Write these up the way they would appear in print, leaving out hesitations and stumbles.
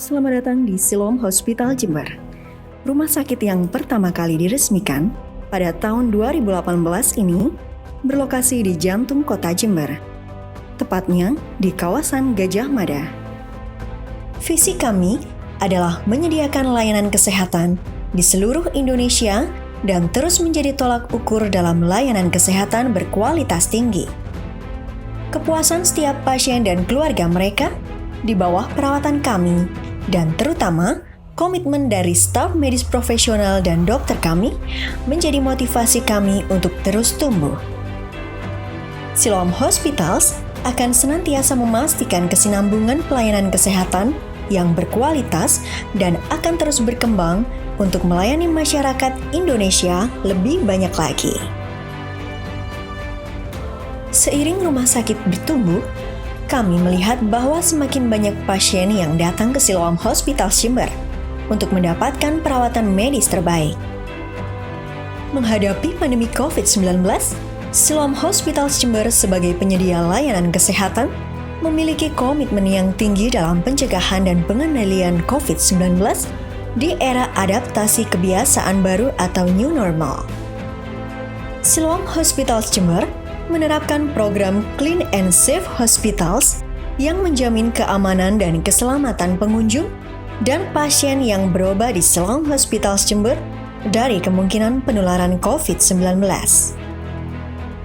Selamat datang di Siloam Hospital Jember. Rumah sakit yang pertama kali diresmikan pada tahun 2018 ini berlokasi di jantung kota Jember, tepatnya di kawasan Gajah Mada. Visi kami adalah menyediakan layanan kesehatan di seluruh Indonesia dan terus menjadi tolak ukur dalam layanan kesehatan berkualitas tinggi. Kepuasan setiap pasien dan keluarga mereka di bawah perawatan kami, dan terutama komitmen dari staf medis profesional dan dokter kami menjadi motivasi kami untuk terus tumbuh. Siloam Hospitals akan senantiasa memastikan kesinambungan pelayanan kesehatan yang berkualitas dan akan terus berkembang untuk melayani masyarakat Indonesia lebih banyak lagi. Seiring rumah sakit bertumbuh, kami melihat bahwa semakin banyak pasien yang datang ke Siloam Hospital Jember untuk mendapatkan perawatan medis terbaik. Menghadapi pandemi COVID-19, Siloam Hospital Jember sebagai penyedia layanan kesehatan memiliki komitmen yang tinggi dalam pencegahan dan pengendalian COVID-19 di era adaptasi kebiasaan baru atau new normal. Siloam Hospital Jember menerapkan program Clean and Safe Hospitals yang menjamin keamanan dan keselamatan pengunjung dan pasien yang berobat di Siloam Hospital Jember dari kemungkinan penularan COVID-19.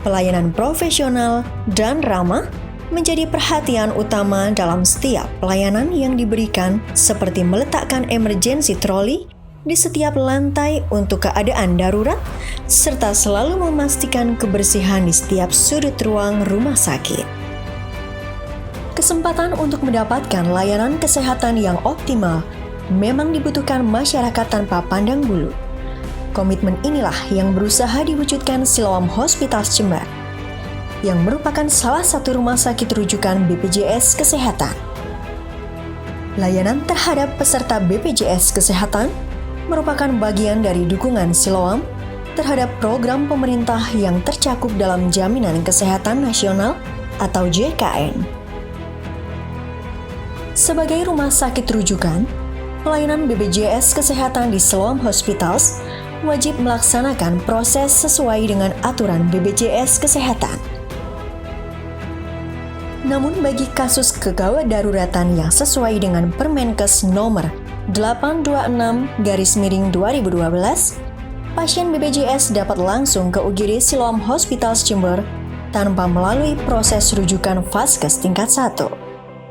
Pelayanan profesional dan ramah menjadi perhatian utama dalam setiap pelayanan yang diberikan, seperti meletakkan emergency trolley di setiap lantai untuk keadaan darurat, serta selalu memastikan kebersihan di setiap sudut ruang rumah sakit. Kesempatan untuk mendapatkan layanan kesehatan yang optimal memang dibutuhkan masyarakat tanpa pandang bulu. Komitmen inilah yang berusaha diwujudkan Siloam Hospital Jember, yang merupakan salah satu rumah sakit rujukan BPJS Kesehatan. Layanan terhadap peserta BPJS Kesehatan merupakan bagian dari dukungan Siloam terhadap program pemerintah yang tercakup dalam Jaminan Kesehatan Nasional atau JKN. Sebagai rumah sakit rujukan, pelayanan BPJS Kesehatan di Siloam Hospitals wajib melaksanakan proses sesuai dengan aturan BPJS Kesehatan. Namun bagi kasus kegawat daruratan yang sesuai dengan Permenkes nomor 826/2012, pasien BPJS dapat langsung ke UGD Siloam Hospital Jember tanpa melalui proses rujukan Vaskes tingkat 1.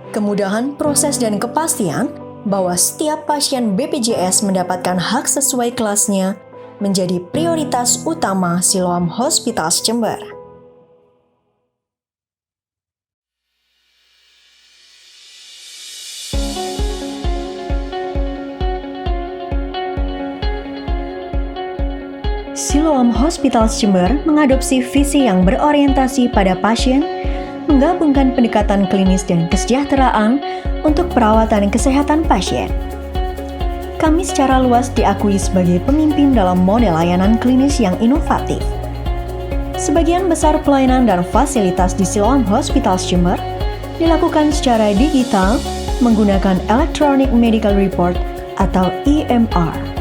Kemudahan proses dan kepastian bahwa setiap pasien BPJS mendapatkan hak sesuai kelasnya menjadi prioritas utama Siloam Hospital Jember. Siloam Hospital Jember mengadopsi visi yang berorientasi pada pasien, menggabungkan pendekatan klinis dan kesejahteraan untuk perawatan kesehatan pasien. Kami secara luas diakui sebagai pemimpin dalam model layanan klinis yang inovatif. Sebagian besar pelayanan dan fasilitas di Siloam Hospital Jember dilakukan secara digital menggunakan Electronic Medical Report atau EMR.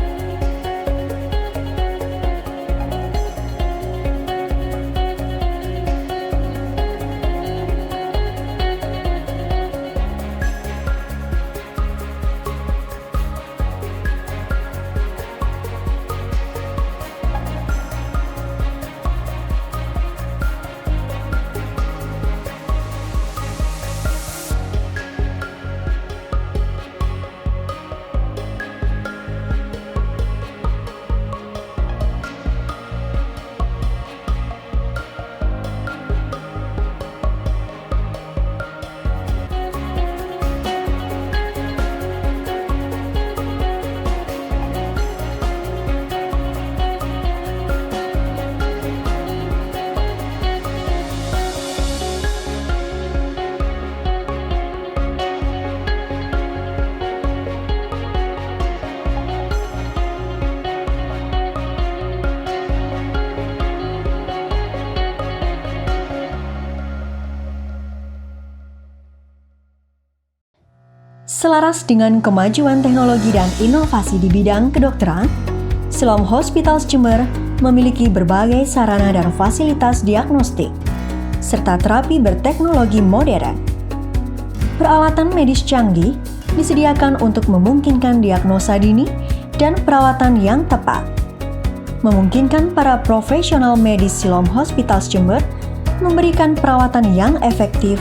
Selaras dengan kemajuan teknologi dan inovasi di bidang kedokteran, Siloam Hospitals Jember memiliki berbagai sarana dan fasilitas diagnostik, serta terapi berteknologi modern. Peralatan medis canggih disediakan untuk memungkinkan diagnosa dini dan perawatan yang tepat. Memungkinkan para profesional medis Siloam Hospitals Jember memberikan perawatan yang efektif,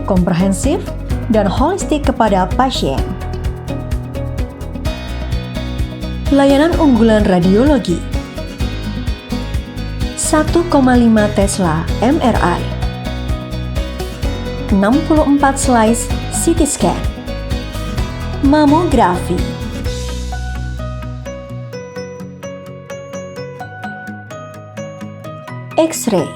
komprehensif, dan holistik kepada pasien. Layanan unggulan radiologi 1,5 Tesla MRI, 64 slice CT scan, mamografi, X-ray.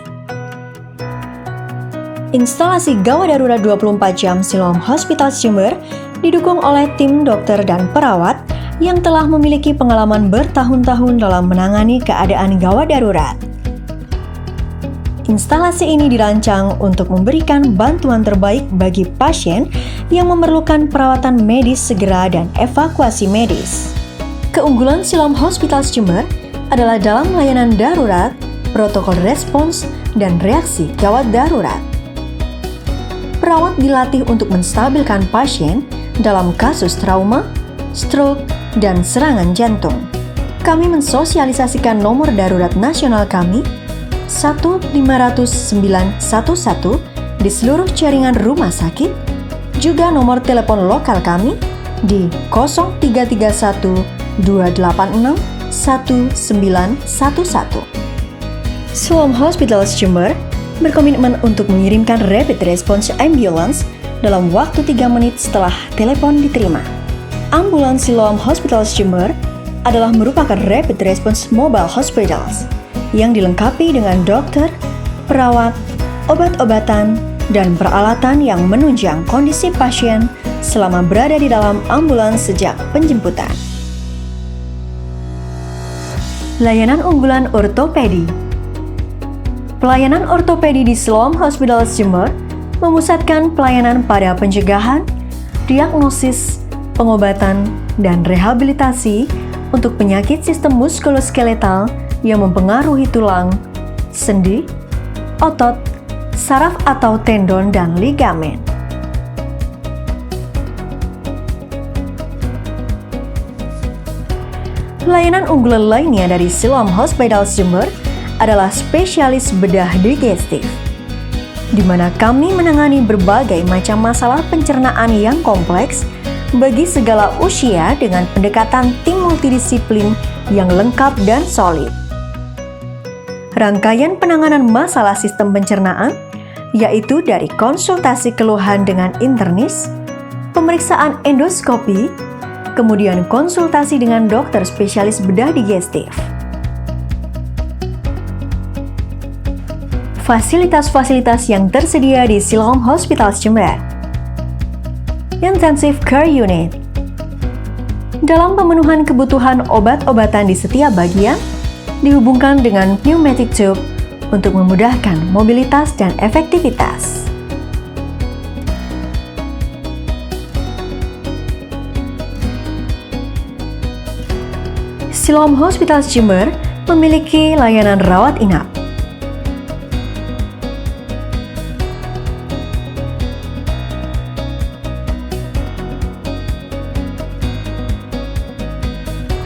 Instalasi gawat darurat 24 jam Siloam Hospitals Jember didukung oleh tim dokter dan perawat yang telah memiliki pengalaman bertahun-tahun dalam menangani keadaan gawat darurat. Instalasi ini dirancang untuk memberikan bantuan terbaik bagi pasien yang memerlukan perawatan medis segera dan evakuasi medis. Keunggulan Siloam Hospitals Jember adalah dalam layanan darurat, protokol respons, dan reaksi gawat darurat. Perawat dilatih untuk menstabilkan pasien dalam kasus trauma, stroke, dan serangan jantung. Kami mensosialisasikan nomor darurat nasional kami 1500911 di seluruh jaringan rumah sakit, juga nomor telepon lokal kami di 0331 286 1911. Siloam Hospitals Jember berkomitmen untuk mengirimkan rapid response ambulance dalam waktu 3 menit setelah telepon diterima. Ambulans Siloam Hospitals Jember adalah merupakan rapid response mobile hospitals yang dilengkapi dengan dokter, perawat, obat-obatan, dan peralatan yang menunjang kondisi pasien selama berada di dalam ambulans sejak penjemputan. Layanan unggulan ortopedi. Pelayanan ortopedi di Siloam Hospitals Jember memusatkan pelayanan pada pencegahan, diagnosis, pengobatan, dan rehabilitasi untuk penyakit sistem muskuloskeletal yang mempengaruhi tulang, sendi, otot, saraf atau tendon, dan ligamen. Layanan unggulan lainnya dari Siloam Hospitals Jember adalah spesialis bedah digestif, di mana kami menangani berbagai macam masalah pencernaan yang kompleks bagi segala usia dengan pendekatan tim multidisiplin yang lengkap dan solid. Rangkaian penanganan masalah sistem pencernaan, yaitu dari konsultasi keluhan dengan internis, pemeriksaan endoskopi, kemudian konsultasi dengan dokter spesialis bedah digestif. Fasilitas-fasilitas yang tersedia di Siloam Hospitals Jember. Intensive Care Unit. Dalam pemenuhan kebutuhan obat-obatan di setiap bagian, dihubungkan dengan pneumatic tube untuk memudahkan mobilitas dan efektivitas. Siloam Hospitals Jember memiliki layanan rawat inap.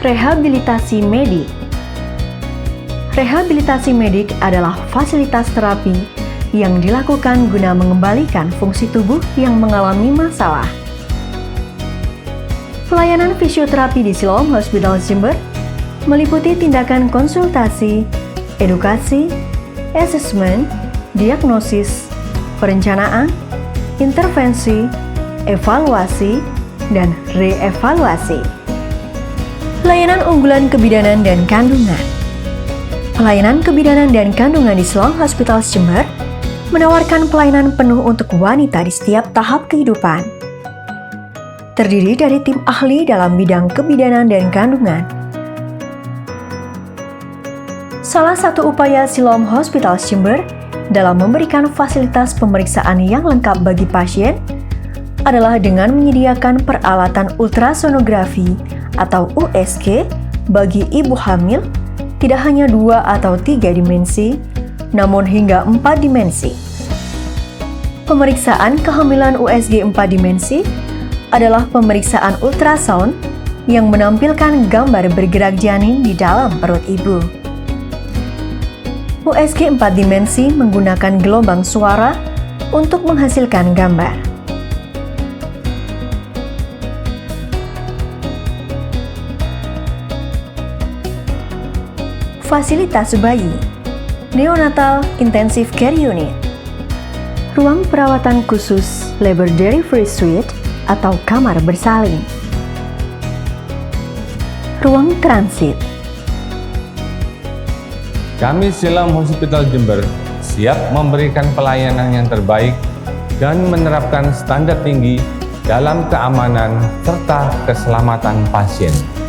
Rehabilitasi medik. Rehabilitasi medik adalah fasilitas terapi yang dilakukan guna mengembalikan fungsi tubuh yang mengalami masalah. Pelayanan fisioterapi di Siloam Hospitals Jember meliputi tindakan konsultasi, edukasi, asesmen, diagnosis, perencanaan, intervensi, evaluasi, dan reevaluasi. Layanan unggulan kebidanan dan kandungan. Pelayanan kebidanan dan kandungan di Siloam Hospitals Jember menawarkan pelayanan penuh untuk wanita di setiap tahap kehidupan. Terdiri dari tim ahli dalam bidang kebidanan dan kandungan. Salah satu upaya Siloam Hospitals Jember dalam memberikan fasilitas pemeriksaan yang lengkap bagi pasien adalah dengan menyediakan peralatan ultrasonografi atau USG bagi ibu hamil tidak hanya 2 atau 3 dimensi, namun hingga 4 dimensi. Pemeriksaan kehamilan USG 4 dimensi adalah pemeriksaan ultrasound yang menampilkan gambar bergerak janin di dalam perut ibu. USG 4 dimensi menggunakan gelombang suara untuk menghasilkan gambar. Fasilitas bayi, Neonatal Intensive Care Unit, ruang perawatan khusus Labor Delivery Suite atau kamar bersalin, ruang transit. Kami Siloam Hospital Jember siap memberikan pelayanan yang terbaik dan menerapkan standar tinggi dalam keamanan serta keselamatan pasien.